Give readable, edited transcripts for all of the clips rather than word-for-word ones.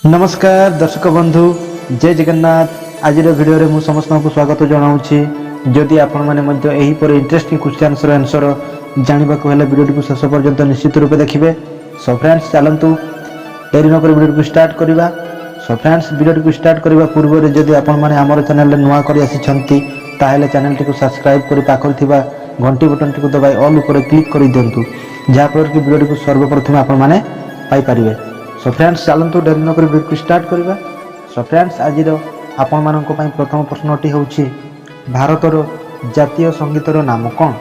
नमस्कार दर्शक बंधु जय जगन्नाथ। आज भिडियो मु समस्त को स्वागत जनाऊँगी। जदि आपण मैंने यहीपर इंटरेस्टिंग क्वेश्चन आंसर जानवा भिडियो को शेष पर्यंत निश्चित रूप देखिए। सो फ्रेंड्स चलतु डेरी नक भिडियो को स्टार्ट करवा। सो फ्रेंड्स भिडियो को स्टार्ट करने पूर्व जदि आपण मैंने आम चैनल नुआ कर चैनल टी सब्सक्राइब कर पाखर घंटी बटन टी दबाई ऑल उपर क्लिक कर दिंतु जहाँफल कि भिडियो को सर्वप्रथम आपण मैंने पाइपर। सो फ्रेंड्स चलतु डेरी नक भिडियो को स्टार्ट करवा। सो फ्रेंड्स आज आपण मान प्रथम प्रश्नटी हूँ भारतर जातीय संगीतर नाम कौन?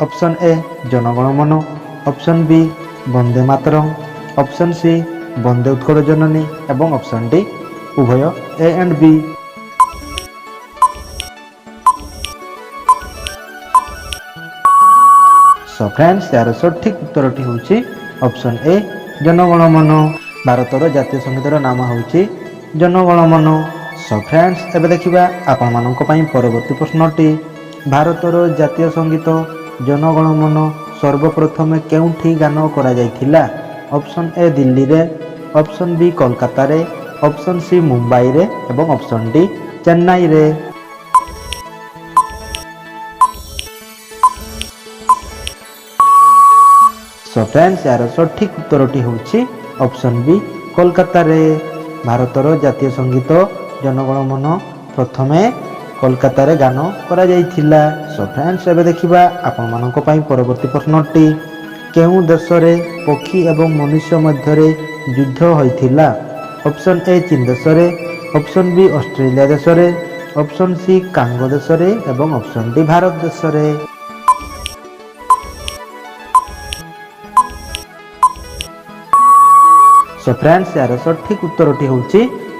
Option A Jana Gana Mana, option B Vande Mataram, option C Vande Utkal Janani एवं ऑप्शन डी उभय A and B. So friends यार सठिक उत्तरटी हूँ ऑप्शन ए जनगण मन। भारतर जातीय संगीतर नाम हूँ जनगण मन। सो फ्रेंड्स एबे देखिबा आपण मानक पई परवर्ती प्रश्नटी भारतर जातीय संगीत जनगण मन सर्वप्रथम केउठी गान करा जायथिला? ऑप्शन ए दिल्ली रे, ऑप्शन बी कोलकाता रे, ऑप्शन सी मुंबई रे एवं ऑप्शन डी चेन्नई रे। सो फ्रेंड्स यार सठिक उत्तरटी हूँ ऑप्शन बी कोलकाता रे। भारतर जातीय संगीत जनगण मन प्रथमे कोलकाता रे गान करा जायथिला। सो फ्रेंड्स एबे देखिबा आपण मानक पई परवर्ती प्रश्नटी केउ देश रे पक्षी एवं मनुष्य मध्य रे युद्ध होइथिला? ऑप्शन ए चीन देश रे, ऑप्शन बी ऑस्ट्रेलिया देश रे, ऑप्शन सी कांगो देश रे एवं ऑप्शन डी भारत देश रे। सो फ्रेंड्स यार सठिक उत्तरटी हूँ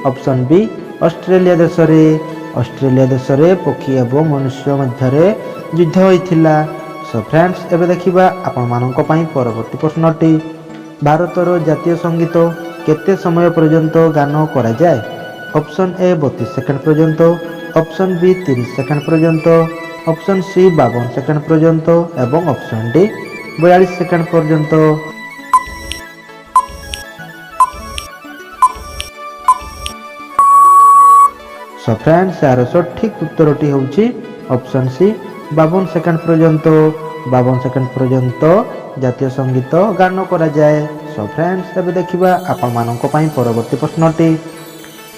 ऑप्शन बी ऑस्ट्रेलिया देश रे। ऑस्ट्रेलिया देश रे पक्षी एवं मनुष्य मध्य युद्ध होइथिला। सो फ्रेंड्स एबे देखिबा आपण मानक पई परवर्ती प्रश्नटी भारतर जातीय संगीत केते समय पर्यंत गान करा जाय? ऑप्शन ए 32 सेकंड पर्यंत, ऑप्शन बी 30 सेकंड पर्यंत, ऑप्शन सी 52 सेकंड पर्यंत एवं ऑप्शन डी 42 सेकंड पर्यंत। सो फ्रेंड्स यार सठिक उत्तरटी हूँ ऑप्शन सी 52 सेकंड पर्यंत। 52 सेकंड पर्यंत जातीय संगीत गान करा जाए। सो फ्रेंड्स एबे देखिबा आपण मानक पई परवर्ती प्रश्नटी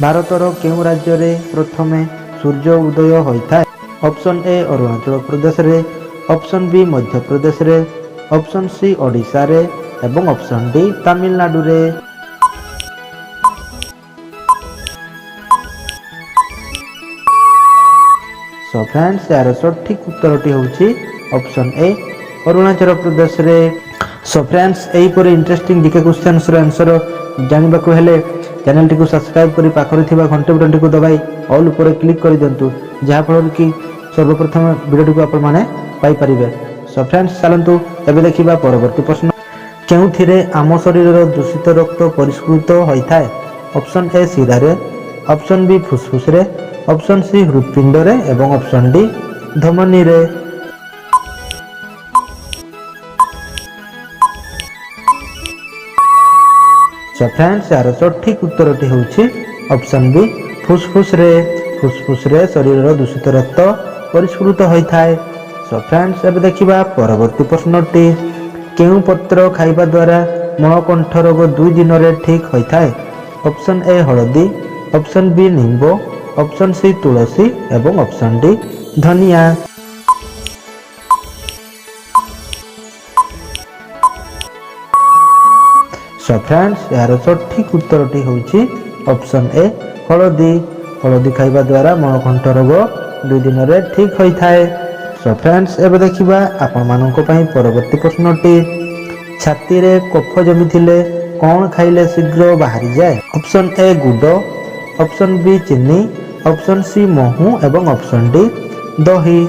भारतर केउ राज्य रे प्रथमे सूर्य उदय होइथाय? ऑप्शन ए अरुणाचल प्रदेश रे, ऑप्शन बी मध्य प्रदेश रे, ऑप्शन सी ओडिशा रे एवं ऑप्शन डी तमिलनाडु रे। सो फ्रेंड्स यार सठिक उत्तरटी हूँ ऑप्शन ए अरुणाचल प्रदेश रे। सो फ्रेंड्स यहीपर इंटरेस्टिंग जीके क्वेश्चन आंसर जानवा चैनल टी सब्सक्राइब कर पाखर घंटे बटन टी दबाई ऑल उपर क्लिक कर दिंतु जहाँफल कि सर्वप्रथम वीडियो को आपण मैंने पाइपर। सो फ्रेंड्स चलतु एबे देखिबा परवर्ती प्रश्न केउथिरे आम शरीर दूषित रक्त परिष्कृत होइथाय? ऑप्शन ए शिरा रे, ऑप्शन बी फुसफुस रे, ऑप्शन सी हृदपिंड रे एवं ऑप्शन डी धमनी रे। सो फ्रेंड्स यार सठिक उत्तरटी हूँ ऑप्शन बी फुसफुस रे। फुसफुस रे शरीर दूषित रक्त परिष्कृत होइथाय। सो फ्रेंड्स एबे देखिबा परवर्ती प्रश्नटी केउ पत्र खाइबा द्वारा मलकंठ रोग 2 दिन रे ठीक होइथाय? ऑप्शन ए हळदी, ऑप्शन बी नींबू, ऑप्शन सी तुलसी एवं ऑप्शन डी धनिया। सो फ्रेंड्स यार सठिक उत्तरटी हूँ ऑप्शन ए हळदी। हळदी खाइबा द्वारा मलकंठ रोग 2 दिन रे ठीक होइथाय। सो फ्रेंड्स एबे देखिबा आपण मानक पई परवर्ती प्रश्नटी छाती रे कफ जमी थिले कौन खाइले शीघ्र बाहरी जाए? ऑप्शन ए गुड़, ऑप्शन बी चीनी, ऑप्शन सी महू एवं ऑप्शन डी दही।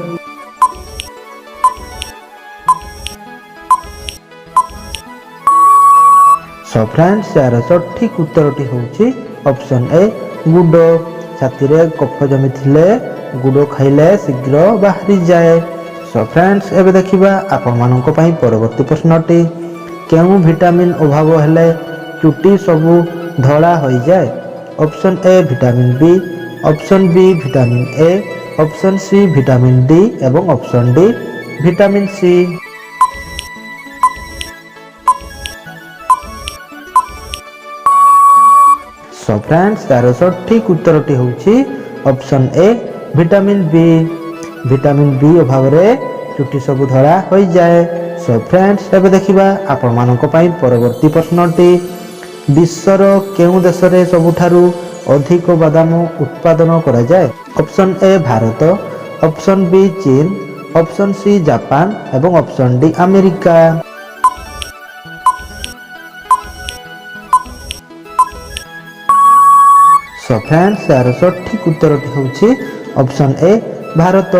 सो फ्रेंड्स यार सठिक उत्तरटी हूँ ऑप्शन ए गुड़। छाती रे कफ जमी थिले गुड़ खाइले शीघ्र बाहरी जाए। सो फ्रेंड्स एबे देखिबा आपण मानक पई परवर्ती प्रश्नटी केउ विटामिन अभाव हेले चुटी सबू धला हो जाए? Option A vitamin B, option B vitamin A, option C vitamin D एवं option D vitamin C. So friends यार सठिक उत्तरटी होउछि option A vitamin B. Vitamin B अभाव रे चुटी सब धड़ा हो जाए। सो फ्रेंड्स एबे देखिबा आपण मानक पई परवर्ती प्रश्नटी विश्वर केउ देश रे सबुठारु अधिक बादाम उत्पादन करा जाए। Option A Bharat, option B चीन, ऑप्शन सी जापान एवं option D America. So friends यार सठिक उत्तरटी होउछि ऑप्शन ए भारत।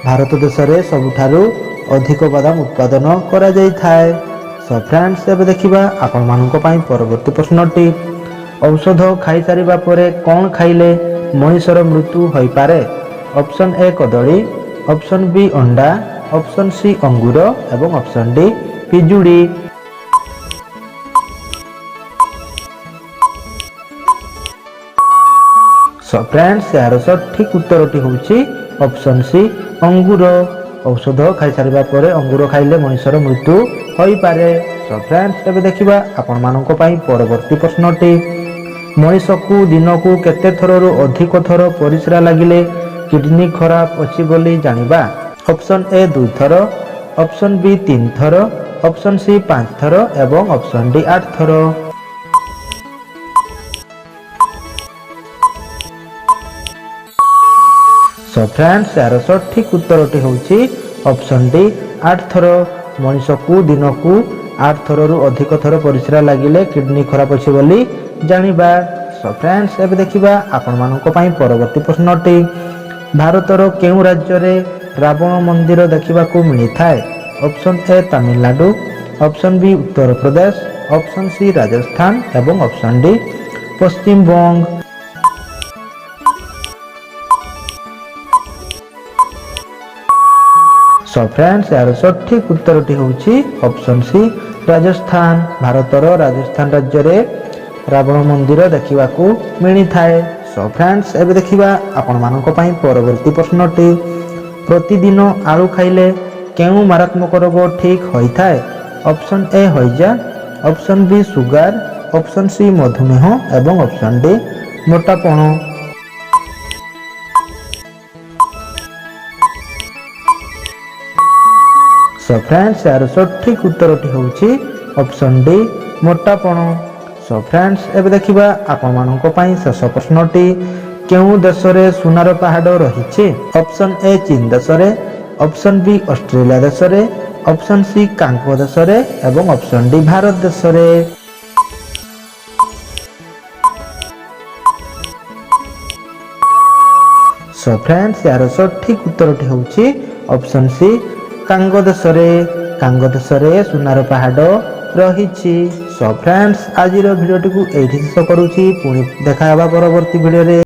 भारत देश रे सबुठारु अधिक बादाम उत्पादन करा जाय थाए। सो फ्रेंड्स एबे देखिबा आपण मानक पई परवर्ती प्रश्नटी औषध खाई सारिबा परे कोन खाइले मनुष्यर मृत्यु होई पारे। ऑप्शन ए कदली, ऑप्शन बी अंडा, ऑप्शन सी अंगूर एवं ऑप्शन डी पिजुड़ी। सो फ्रेंड्स यार सठिक उत्तरटी होउछि ऑप्शन सी अंगूर। औषध खाई सारिबा परे अंगूर खाइले मनुष्यर मृत्यु होई पारे। सो फ्रेंड्स एबे देखिबा आपण मानक पई परवर्ती प्रश्नटी मनुष्य को दिन को केते थररु अधिक थर परिस्रा लागिले किडनी खराब अछि बोली जानिबा। ऑप्शन ए 2 थर, ऑप्शन बी 3 थर, ऑप्शन सी 5 थर एवं ऑप्शन डी 8 थर। सो फ्रेंड्स यार सठिक उत्तरटी होउछि ऑप्शन डी 8 थर। मनुष्य को दिन को 8 थररु अधिक थर परिस्रा लागिले किडनी खराब अछि बोली जानिबा। सो फ्रेंड्स एबे देखिबा आपण मानक पई परवर्ती प्रश्नटी भारतर केउ राज्य रे रावण मंदिर देखिबाकू मिली थाए। Option A Tamil Nadu, option B Uttar Pradesh, option C Rajasthan एवं option D Paschim Banga. So friends यार सठिक उत्तरटी होउछि ऑप्शन सी राजस्थान। भारतर राजस्थान राज्य रे रावण मंदिर देखिबाकू मिली थाए। सो फ्रेंड्स एबे देखिबा आपण मानक पई परवर्ती प्रश्नटी प्रतिदिन आलू खाइले केउ मारात्मक रोग ठीक होई थाए। ऑप्शन ए हइजा, option B sugar, option C मधुमेह एवं ऑप्शन डी मोटापण। सो फ्रेंड्स यार सठिक उत्तरटी होउछि ऑप्शन डी मोटापण। सो फ्रेंड्स एबे देखिबा आपण मानक पई शेष प्रश्नटी केउ देश रे सुनार पहाड़ रहिछि। ऑप्शन ए चीन देश रे, ऑप्शन बी ऑस्ट्रेलिया देश रे, ऑप्शन सी कांगो देश रे एवं ऑप्शन डी भारत देश रे। सो फ्रेंड्स यार सठिक उत्तरटी होउछि ऑप्शन सी कांगो देश रे। कांगो देश रे सुनार पहाड़ रहिछि। सो फ्रेंड्स आज वीडियो टी को एठी शेष करूछि। पुणी देखा हेबा परवर्ती वीडियो रे।